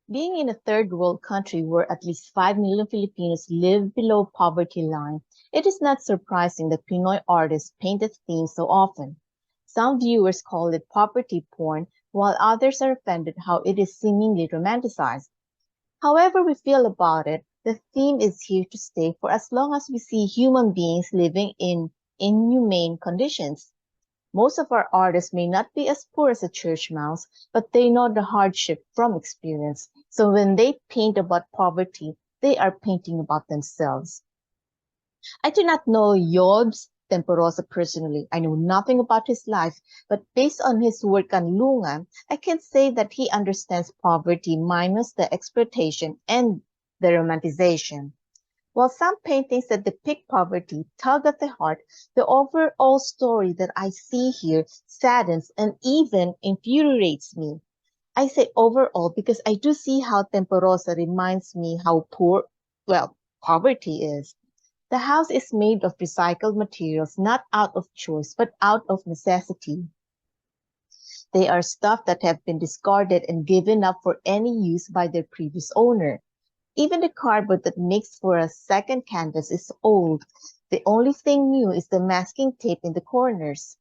Being in a third world country where at least 5 million Filipinos live below poverty line, it is not surprising that Pinoy artists paint the theme so often. Some viewers call it poverty porn, while others are offended how it is seemingly romanticized. However we feel about it, the theme is here to stay for as long as we see human beings living in inhumane conditions. Most of our artists may not be as poor as a church mouse, but they know the hardship from experience. So when they paint about poverty, they are painting about themselves. I do not know Yozb Temporosa personally. I know nothing about his life, but based on his work on Kanlungan, I can say that he understands poverty minus the exploitation and the romanticization. While some paintings that depict poverty tug at the heart, the overall story that I see here saddens and even infuriates me. I say overall because I do see how Temporosa reminds me how poverty is. The house is made of recycled materials, not out of choice, but out of necessity. They are stuff that have been discarded and given up for any use by their previous owner. Even the cardboard that makes for a second canvas is old. The only thing new is the masking tape in the corners.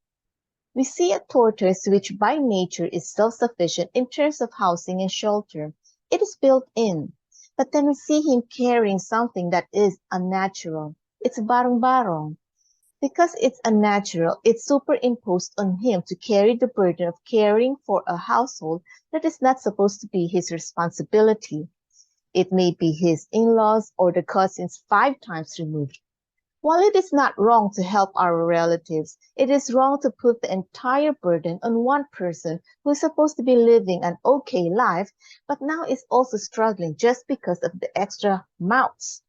We see a tortoise which by nature is self-sufficient in terms of housing and shelter. It is built in. But then we see him carrying something that is unnatural. It's barong-barong. Because it's unnatural, it's superimposed on him to carry the burden of caring for a household that is not supposed to be his responsibility. It may be his in-laws or the cousins 5 times removed. While it is not wrong to help our relatives, it is wrong to put the entire burden on one person who is supposed to be living an okay life, but now is also struggling just because of the extra mouths.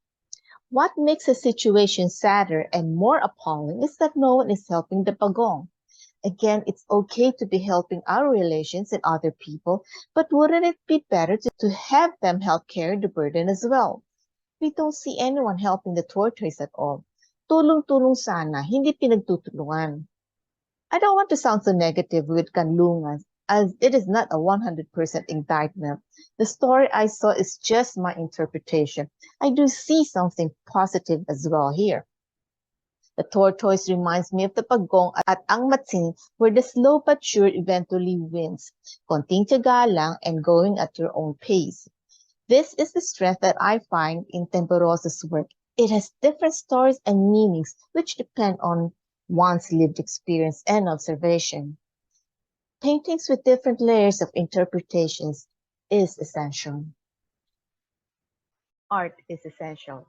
What makes the situation sadder and more appalling is that no one is helping the pagong. Again, it's okay to be helping our relations and other people, but wouldn't it be better to have them help carry the burden as well? We don't see anyone helping the tortoise at all. Tulong-tulong sana, hindi pinagtutulungan. I don't want to sound so negative with Kanlungan, as it is not a 100% indictment. The story I saw is just my interpretation. I do see something positive as well here. The tortoise reminds me of the pagong at ang matsin where the slow but sure eventually wins. Konting tiyaga lang and going at your own pace. This is the strength that I find in Temporosa's work. It has different stories and meanings which depend on one's lived experience and observation. Paintings with different layers of interpretations is essential. Art is essential.